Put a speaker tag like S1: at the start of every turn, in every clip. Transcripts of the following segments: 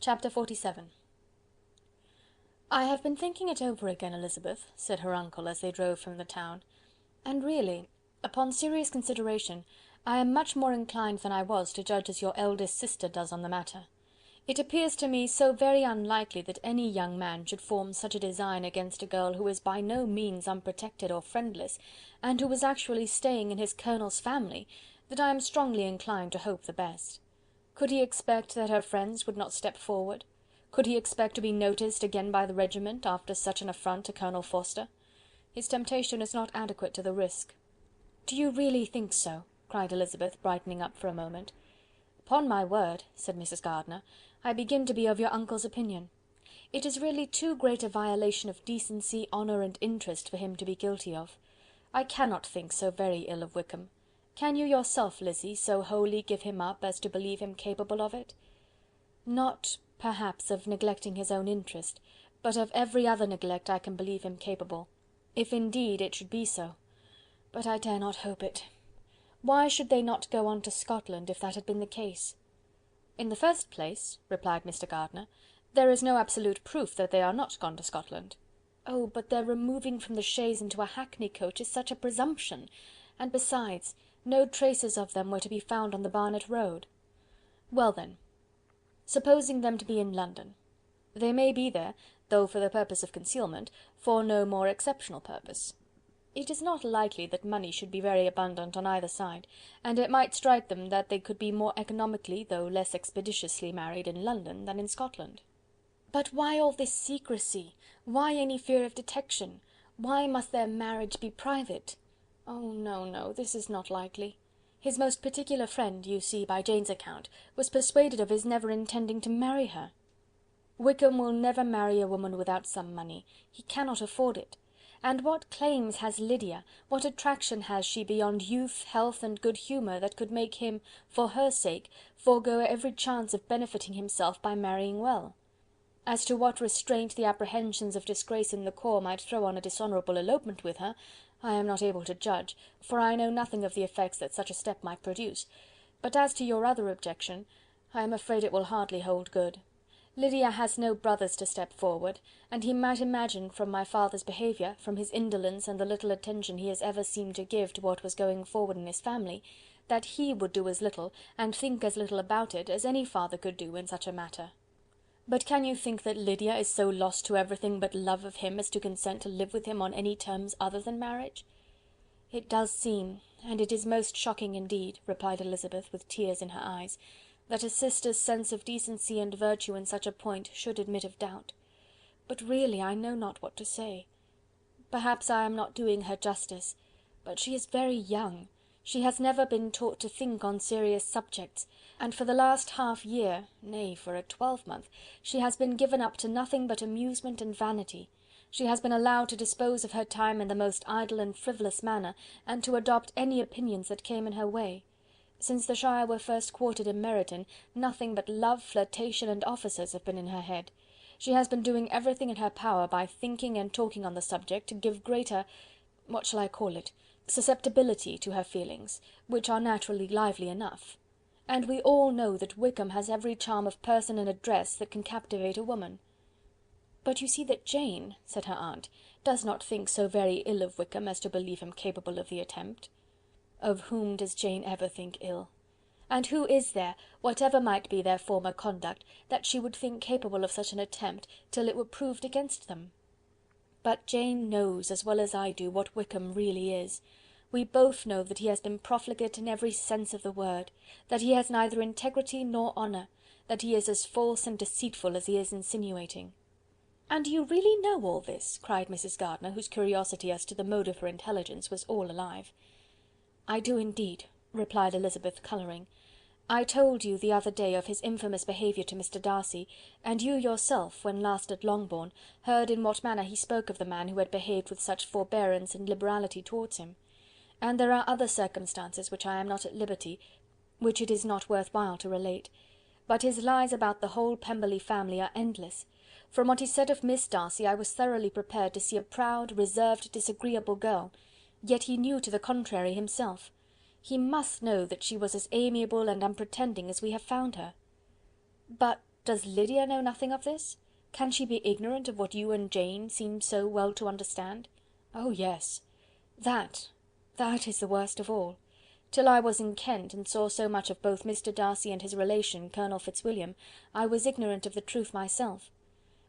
S1: Chapter 47. "I have been thinking it over again, Elizabeth," said her uncle, as they drove from the town, "and really, upon serious consideration, I am much more inclined than I was to judge as your eldest sister does on the matter. It appears to me so very unlikely that any young man should form such a design against a girl who is by no means unprotected or friendless, and who is actually staying in his colonel's family, that I am strongly inclined to hope the best. Could he expect that her friends would not step forward? Could he expect to be noticed again by the regiment, after such an affront to Colonel Forster? His temptation is not adequate to the risk." "Do you really think so?" cried Elizabeth, brightening up for a moment. "Upon my word," said Mrs. Gardiner, "I begin to be of your uncle's opinion. It is really too great a violation of decency, honour, and interest for him to be guilty of. I cannot think so very ill of Wickham. Can you yourself, Lizzy, so wholly give him up as to believe him capable of it?" "Not, perhaps, of neglecting his own interest, but of every other neglect I can believe him capable, if indeed it should be so. But I dare not hope it. Why should they not go on to Scotland, if that had been the case?" "In the first place," replied Mr. Gardiner, "there is no absolute proof that they are not gone to Scotland." "Oh, but their removing from the chaise into a hackney coach is such a presumption! And besides, no traces of them were to be found on the Barnet road." "Well then, supposing them to be in London. They may be there, though for the purpose of concealment, for no more exceptional purpose. It is not likely that money should be very abundant on either side, and it might strike them that they could be more economically, though less expeditiously married in London than in Scotland." "But why all this secrecy? Why any fear of detection? Why must their marriage be private? Oh no, no, this is not likely. His most particular friend, you see by Jane's account, was persuaded of his never intending to marry her. Wickham will never marry a woman without some money. He cannot afford it. And what claims has Lydia, what attraction has she beyond youth, health, and good humour, that could make him, for her sake, forego every chance of benefiting himself by marrying well? As to what restraint the apprehensions of disgrace in the corps might throw on a dishonourable elopement with her, I am not able to judge, for I know nothing of the effects that such a step might produce. But as to your other objection, I am afraid it will hardly hold good. Lydia has no brothers to step forward, and he might imagine from my father's behaviour, from his indolence and the little attention he has ever seemed to give to what was going forward in his family, that he would do as little, and think as little about it, as any father could do in such a matter. But can you think that Lydia is so lost to everything but love of him as to consent to live with him on any terms other than marriage?" "It does seem, and it is most shocking indeed," replied Elizabeth, with tears in her eyes, "that a sister's sense of decency and virtue in such a point should admit of doubt. But really I know not what to say. Perhaps I am not doing her justice, but she is very young. She has never been taught to think on serious subjects, and for the last half year, nay, for a twelvemonth, she has been given up to nothing but amusement and vanity. She has been allowed to dispose of her time in the most idle and frivolous manner, and to adopt any opinions that came in her way. Since the Shire were first quartered in Meryton, nothing but love, flirtation, and officers have been in her head. She has been doing everything in her power by thinking and talking on the subject, to give greater, what shall I call it, susceptibility to her feelings, which are naturally lively enough. And we all know that Wickham has every charm of person and address that can captivate a woman." "But you see that Jane," said her aunt, "does not think so very ill of Wickham as to believe him capable of the attempt." "Of whom does Jane ever think ill? And who is there, whatever might be their former conduct, that she would think capable of such an attempt, till it were proved against them? But Jane knows, as well as I do, what Wickham really is. We both know that he has been profligate in every sense of the word, that he has neither integrity nor honour, that he is as false and deceitful as he is insinuating." "And do you really know all this?" cried Mrs. Gardiner, whose curiosity as to the mode of her intelligence was all alive. "I do indeed," replied Elizabeth, colouring. "I told you the other day of his infamous behaviour to Mr. Darcy, and you yourself, when last at Longbourn, heard in what manner he spoke of the man who had behaved with such forbearance and liberality towards him. And there are other circumstances which I am not at liberty, which it is not worth while to relate. But his lies about the whole Pemberley family are endless. From what he said of Miss Darcy, I was thoroughly prepared to see a proud, reserved, disagreeable girl, yet he knew to the contrary himself. He must know that she was as amiable and unpretending as we have found her." "But Does Lydia know nothing of this? Can she be ignorant of what you and Jane seem so well to understand? Oh, yes. That is the worst of all. Till I was in Kent, and saw so much of both Mr. Darcy and his relation, Colonel Fitzwilliam, I was ignorant of the truth myself.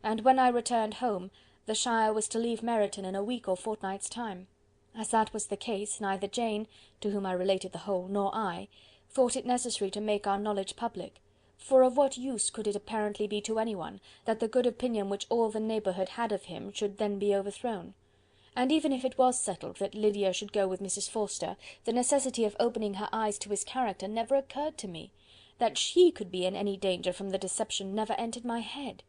S1: And when I returned home, the Shire was to leave Meryton in a week or fortnight's time. As that was the case, neither Jane, to whom I related the whole, nor I, thought it necessary to make our knowledge public. For of what use could it apparently be to anyone, that the good opinion which all the neighbourhood had of him should then be overthrown? And even if it was settled that Lydia should go with Mrs. Forster, the necessity of opening her eyes to his character never occurred to me. That she could be in any danger from the deception never entered my head.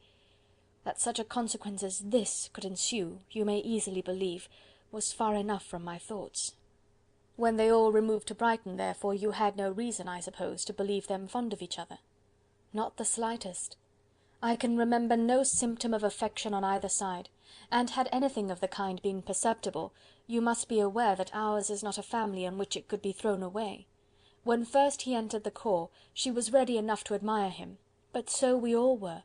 S1: That such a consequence as this could ensue, you may easily believe, was far enough from my thoughts. When they all removed to Brighton, therefore, you had no reason, I suppose, to believe them fond of each other? Not the slightest. I can remember no symptom of affection on either side, and had anything of the kind been perceptible, you must be aware that ours is not a family on which it could be thrown away. When first he entered the corps, she was ready enough to admire him, but so we all were.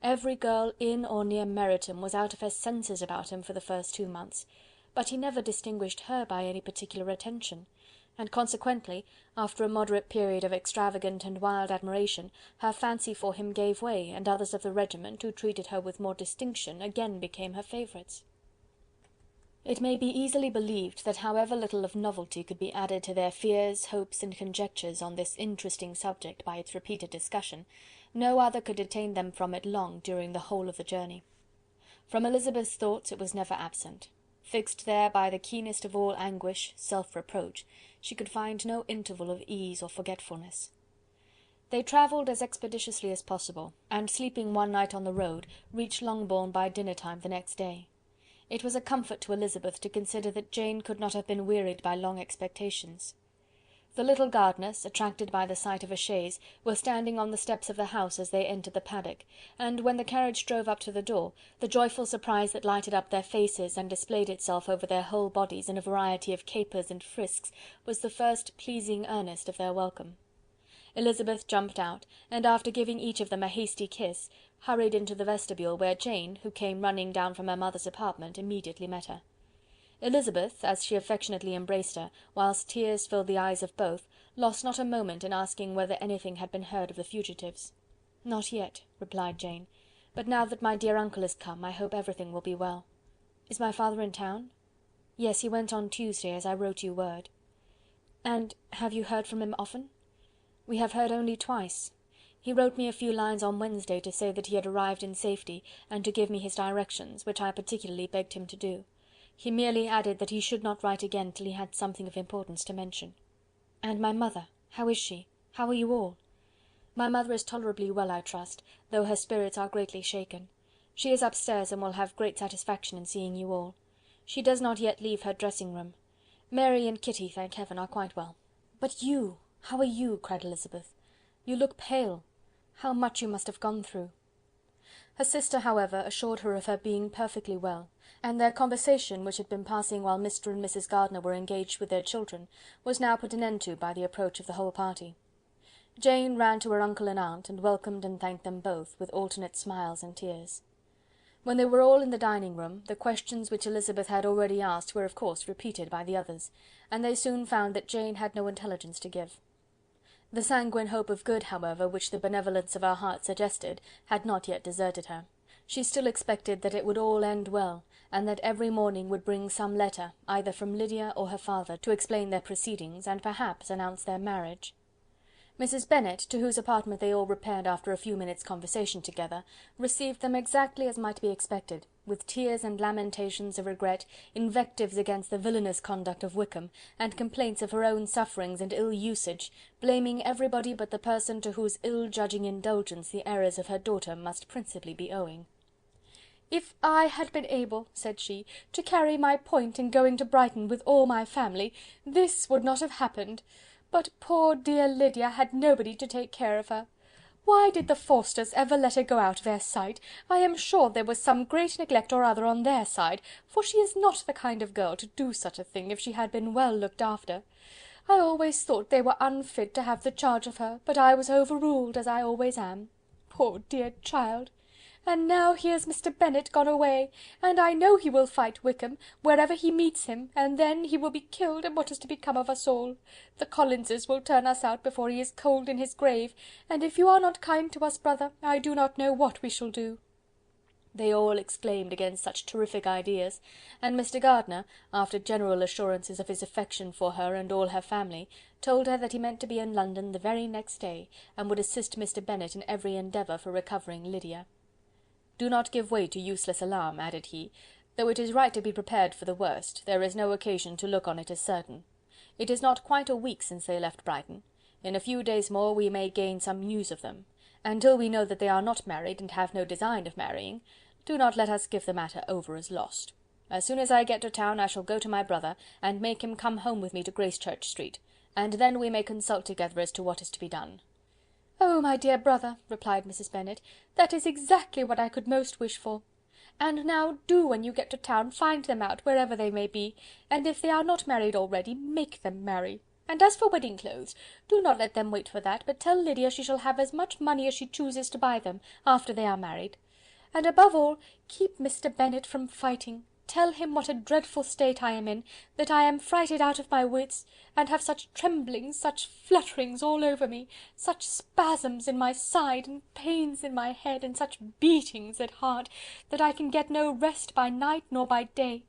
S1: Every girl in or near Meryton was out of her senses about him for the first 2 months, but he never distinguished her by any particular attention, and consequently, after a moderate period of extravagant and wild admiration, her fancy for him gave way, and others of the regiment, who treated her with more distinction, again became her favourites. It may be easily believed that however little of novelty could be added to their fears, hopes, and conjectures on this interesting subject by its repeated discussion, no other could detain them from it long during the whole of the journey. From Elizabeth's thoughts it was never absent. Fixed there by the keenest of all anguish, self-reproach, she could find no interval of ease or forgetfulness. They travelled as expeditiously as possible, and sleeping one night on the road, reached Longbourn by dinner-time the next day. It was a comfort to Elizabeth to consider that Jane could not have been wearied by long expectations. The little Gardiners, attracted by the sight of a chaise, were standing on the steps of the house as they entered the paddock, and when the carriage drove up to the door, the joyful surprise that lighted up their faces and displayed itself over their whole bodies in a variety of capers and frisks was the first pleasing earnest of their welcome. Elizabeth jumped out, and after giving each of them a hasty kiss, hurried into the vestibule, where Jane, who came running down from her mother's apartment, immediately met her. Elizabeth, as she affectionately embraced her, whilst tears filled the eyes of both, lost not a moment in asking whether anything had been heard of the fugitives. "Not yet," replied Jane, "but now that my dear uncle is come, I hope everything will be well. Is my father in town?" "Yes, he went on Tuesday, as I wrote you word." "And have you heard from him often?" "We have heard only twice. He wrote me a few lines on Wednesday to say that he had arrived in safety, and to give me his directions, which I particularly begged him to do. He merely added that he should not write again till he had something of importance to mention." "And my mother, how is she? How are you all?" "My mother is tolerably well, I trust, though her spirits are greatly shaken. She is upstairs, and will have great satisfaction in seeing you all. She does not yet leave her dressing-room. Mary and Kitty, thank heaven, are quite well." "But you, how are you?" cried Elizabeth. "You look pale. How much you must have gone through." Her sister, however, assured her of her being perfectly well, and their conversation, which had been passing while Mr. and Mrs. Gardiner were engaged with their children, was now put an end to by the approach of the whole party. Jane ran to her uncle and aunt, and welcomed and thanked them both, with alternate smiles and tears. When they were all in the dining-room, the questions which Elizabeth had already asked were of course repeated by the others, and they soon found that Jane had no intelligence to give. The sanguine hope of good, however, which the benevolence of her heart suggested, had not yet deserted her. She still expected that it would all end well, and that every morning would bring some letter, either from Lydia or her father, to explain their proceedings, and perhaps announce their marriage. Mrs. Bennet, to whose apartment they all repaired after a few minutes' conversation together, received them exactly as might be expected, with tears and lamentations of regret, invectives against the villainous conduct of Wickham, and complaints of her own sufferings and ill usage, blaming everybody but the person to whose ill-judging indulgence the errors of her daughter must principally be owing. "If I had been able," said she, "to carry my point in going to Brighton with all my family, this would not have happened. But poor dear Lydia had nobody to take care of her. Why did the Forsters ever let her go out of their sight? I am sure there was some great neglect or other on their side, for she is not the kind of girl to do such a thing if she had been well looked after. I always thought they were unfit to have the charge of her, but I was overruled, as I always am. poor dear child! And now here's Mr. Bennet gone away, and I know he will fight Wickham, wherever he meets him, and then he will be killed, and what is to become of us all? The Collinses will turn us out before he is cold in his grave, and if you are not kind to us, brother, I do not know what we shall do." They all exclaimed against such terrific ideas, and Mr. Gardiner, after general assurances of his affection for her and all her family, told her that he meant to be in London the very next day, and would assist Mr. Bennet in every endeavour for recovering Lydia. "Do not give way to useless alarm," added he. "Though it is right to be prepared for the worst, there is no occasion to look on it as certain. It is not quite a week since they left Brighton. In a few days more we may gain some news of them. Until we know that they are not married, and have no design of marrying, do not let us give the matter over as lost. As soon as I get to town I shall go to my brother, and make him come home with me to Gracechurch Street, and then we may consult together as to what is to be done." "Oh, my dear brother," replied Mrs. Bennet, "that is exactly what I could most wish for. And now do, when you get to town, find them out, wherever they may be, and if they are not married already, make them marry. And as for wedding clothes, do not let them wait for that, but tell Lydia she shall have as much money as she chooses to buy them, after they are married. And above all, keep Mr. Bennet from fighting. Tell him what a dreadful state I am in, that I am frighted out of my wits, and have such tremblings, such flutterings all over me, such spasms in my side, and pains in my head, and such beatings at heart, that I can get no rest by night nor by day.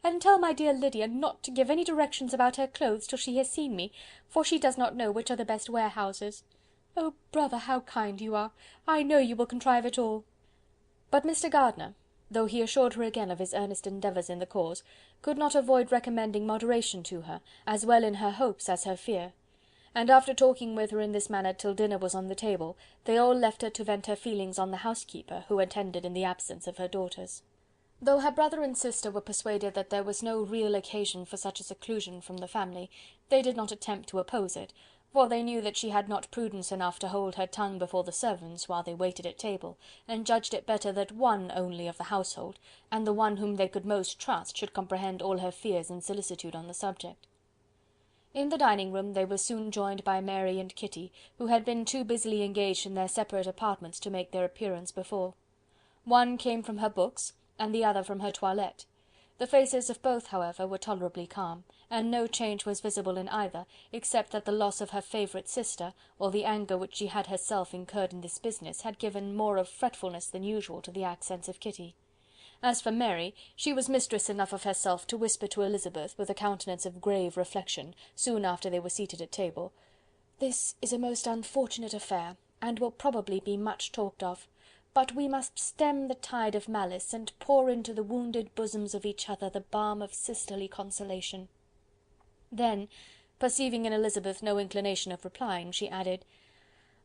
S1: And tell my dear Lydia not to give any directions about her clothes till she has seen me, for she does not know which are the best warehouses. Oh, brother, how kind you are! I know you will contrive it all." But Mr. Gardiner, though he assured her again of his earnest endeavours in the cause, could not avoid recommending moderation to her, as well in her hopes as her fear; and after talking with her in this manner till dinner was on the table, they all left her to vent her feelings on the housekeeper, who attended in the absence of her daughters. Though her brother and sister were persuaded that there was no real occasion for such a seclusion from the family, they did not attempt to oppose it, for they knew that she had not prudence enough to hold her tongue before the servants while they waited at table, and judged it better that one only of the household, and the one whom they could most trust, should comprehend all her fears and solicitude on the subject. In the dining-room they were soon joined by Mary and Kitty, who had been too busily engaged in their separate apartments to make their appearance before. One came from her books, and the other from her toilette. The faces of both, however, were tolerably calm, and no change was visible in either, except that the loss of her favourite sister, or the anger which she had herself incurred in this business, had given more of fretfulness than usual to the accents of Kitty. As for Mary, she was mistress enough of herself to whisper to Elizabeth, with a countenance of grave reflection, soon after they were seated at table, "This is a most unfortunate affair, and will probably be much talked of. But we must stem the tide of malice, and pour into the wounded bosoms of each other the balm of sisterly consolation." Then, perceiving in Elizabeth no inclination of replying, she added,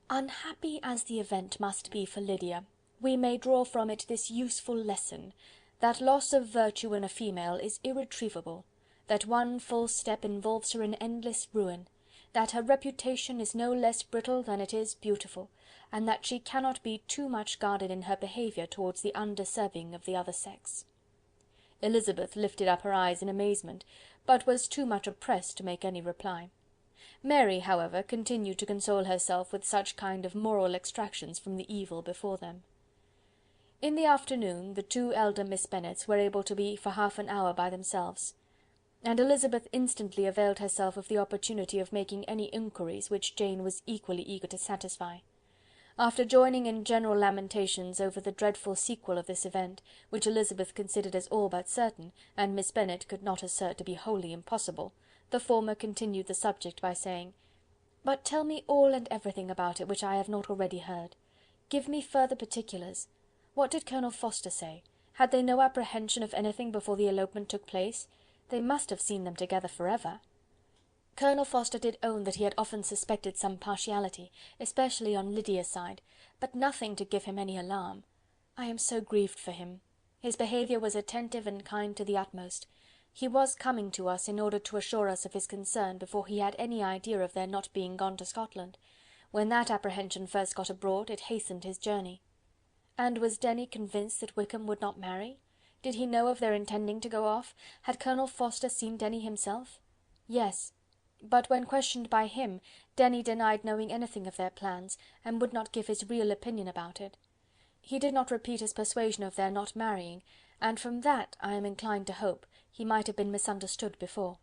S1: "Unhappy as the event must be for Lydia, we may draw from it this useful lesson, that loss of virtue in a female is irretrievable, that one false step involves her in endless ruin, that her reputation is no less brittle than it is beautiful, and that she cannot be too much guarded in her behaviour towards the undeserving of the other sex." Elizabeth lifted up her eyes in amazement, but was too much oppressed to make any reply. Mary, however, continued to console herself with such kind of moral extractions from the evil before them. In the afternoon the two elder Miss Bennets were able to be for half an hour by themselves, and Elizabeth instantly availed herself of the opportunity of making any inquiries which Jane was equally eager to satisfy. After joining in general lamentations over the dreadful sequel of this event, which Elizabeth considered as all but certain, and Miss Bennet could not assert to be wholly impossible, the former continued the subject by saying, "But tell me all and everything about it which I have not already heard. Give me further particulars. What did Colonel Forster say? Had they no apprehension of anything before the elopement took place? They must have seen them together for ever." Colonel Forster did own that he had often suspected some partiality, especially on Lydia's side, but nothing to give him any alarm. I am so grieved for him. His behaviour was attentive and kind to the utmost. He was coming to us in order to assure us of his concern before he had any idea of their not being gone to Scotland. When that apprehension first got abroad, it hastened his journey. And was Denny convinced that Wickham would not marry? Did he know of their intending to go off? Had Colonel Forster seen Denny himself? Yes. But when questioned by him, Denny denied knowing anything of their plans, and would not give his real opinion about it. He did not repeat his persuasion of their not marrying, and from that, I am inclined to hope, he might have been misunderstood before.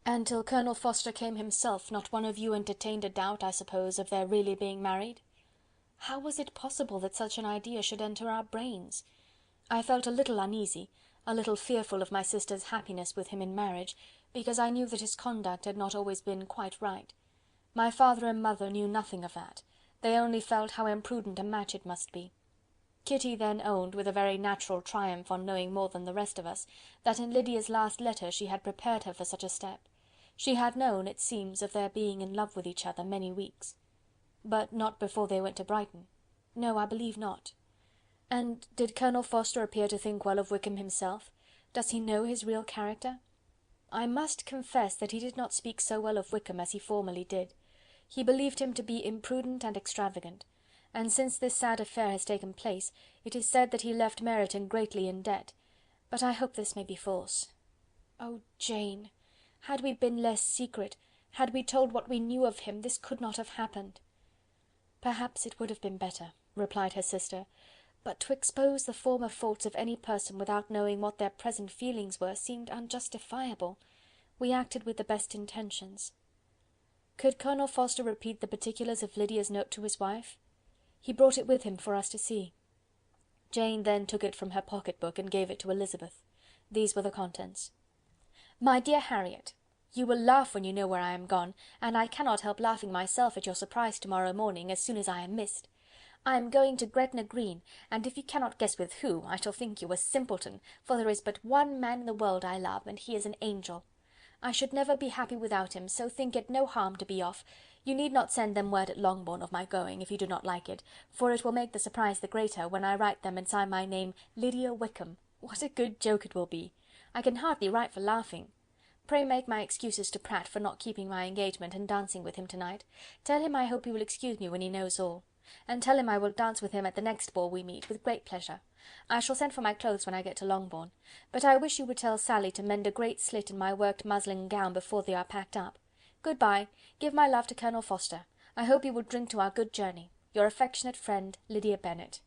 S1: "And till Colonel Forster came himself, not one of you entertained a doubt, I suppose, of their really being married?" How was it possible that such an idea should enter our brains? I felt a little uneasy, a little fearful of my sister's happiness with him in marriage, because I knew that his conduct had not always been quite right. My father and mother knew nothing of that; they only felt how imprudent a match it must be. Kitty then owned, with a very natural triumph on knowing more than the rest of us, that in Lydia's last letter she had prepared her for such a step. She had known, it seems, of their being in love with each other many weeks. But not before they went to Brighton. No, I believe not. And did Colonel Forster appear to think well of Wickham himself? Does he know his real character? I must confess that he did not speak so well of Wickham as he formerly did. He believed him to be imprudent and extravagant, and since this sad affair has taken place, it is said that he left Meryton greatly in debt, but I hope this may be false. Oh, Jane! Had we been less secret, had we told what we knew of him, this could not have happened. "Perhaps it would have been better," replied her sister, "but to expose the former faults of any person without knowing what their present feelings were seemed unjustifiable. We acted with the best intentions." Could Colonel Forster repeat the particulars of Lydia's note to his wife? He brought it with him for us to see. Jane then took it from her pocket-book and gave it to Elizabeth. These were the contents. "My dear Harriet, you will laugh when you know where I am gone, and I cannot help laughing myself at your surprise to-morrow morning, as soon as I am missed. I am going to Gretna Green, and if you cannot guess with who, I shall think you a simpleton, for there is but one man in the world I love, and he is an angel. I should never be happy without him, so think it no harm to be off. You need not send them word at Longbourn of my going, if you do not like it, for it will make the surprise the greater when I write them and sign my name Lydia Wickham. What a good joke it will be! I can hardly write for laughing. Pray make my excuses to Pratt for not keeping my engagement and dancing with him to-night. Tell him I hope he will excuse me when he knows all. And tell him I will dance with him at the next ball we meet, with great pleasure. I shall send for my clothes when I get to Longbourn. But I wish you would tell Sally to mend a great slit in my worked muslin gown before they are packed up. Good-bye. Give my love to Colonel Forster. I hope you will drink to our good journey. Your affectionate friend, Lydia Bennet."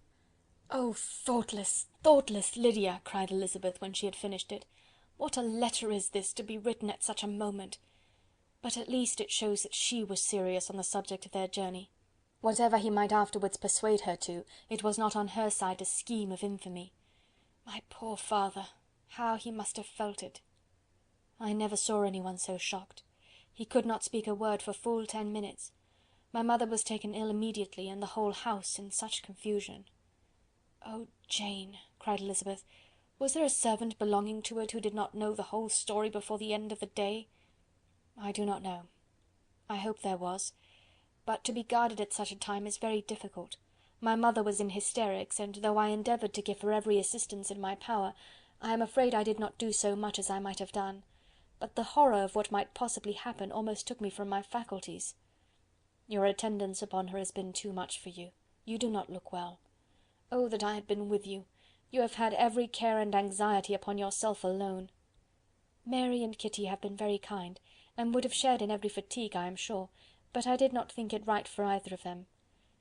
S1: "Oh, thoughtless, thoughtless Lydia!" cried Elizabeth, when she had finished it. "What a letter is this, to be written at such a moment! But at least it shows that she was serious on the subject of their journey. Whatever he might afterwards persuade her to, it was not on her side a scheme of infamy. My poor father! How he must have felt it! I never saw anyone so shocked. He could not speak a word for full 10 minutes. My mother was taken ill immediately, and the whole house in such confusion." "Oh, Jane!" cried Elizabeth, "was there a servant belonging to it who did not know the whole story before the end of the day?" "I do not know. I hope there was. But to be guarded at such a time is very difficult. My mother was in hysterics, and though I endeavoured to give her every assistance in my power, I am afraid I did not do so much as I might have done. But the horror of what might possibly happen almost took me from my faculties." "Your attendance upon her has been too much for you. You do not look well. Oh, that I had been with you! You have had every care and anxiety upon yourself alone." "Mary and Kitty have been very kind, and would have shared in every fatigue, I am sure, but I did not think it right for either of them.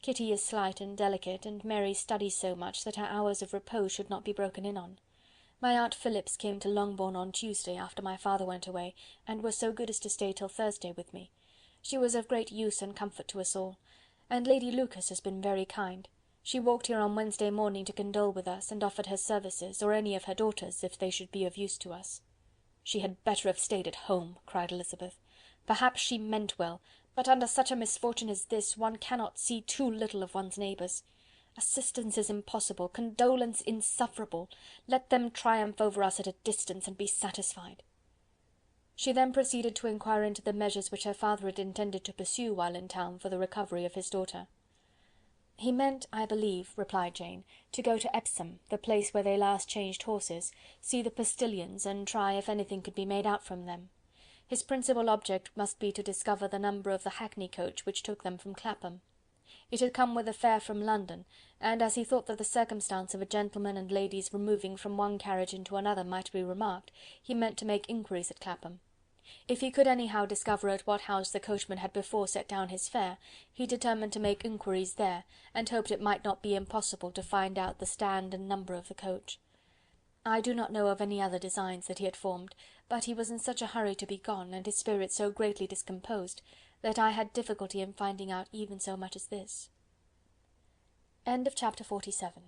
S1: Kitty is slight and delicate, and Mary studies so much that her hours of repose should not be broken in on. My aunt Phillips came to Longbourn on Tuesday, after my father went away, and was so good as to stay till Thursday with me. She was of great use and comfort to us all. And Lady Lucas has been very kind. She walked here on Wednesday morning to condole with us, and offered her services, or any of her daughters, if they should be of use to us." "She had better have stayed at home," cried Elizabeth. "Perhaps she meant well, but under such a misfortune as this, one cannot see too little of one's neighbours. Assistance is impossible, condolence insufferable. Let them triumph over us at a distance, and be satisfied." She then proceeded to inquire into the measures which her father had intended to pursue while in town for the recovery of his daughter. "He meant, I believe," replied Jane, "to go to Epsom, the place where they last changed horses, see the postillions, and try if anything could be made out from them. His principal object must be to discover the number of the hackney coach which took them from Clapham. It had come with a fare from London, and as he thought that the circumstance of a gentleman and ladies removing from one carriage into another might be remarked, he meant to make inquiries at Clapham. If he could anyhow discover at what house the coachman had before set down his fare, he determined to make inquiries there, and hoped it might not be impossible to find out the stand and number of the coach. I do not know of any other designs that he had formed, but he was in such a hurry to be gone, and his spirits so greatly discomposed, that I had difficulty in finding out even so much as this. Chapter 47.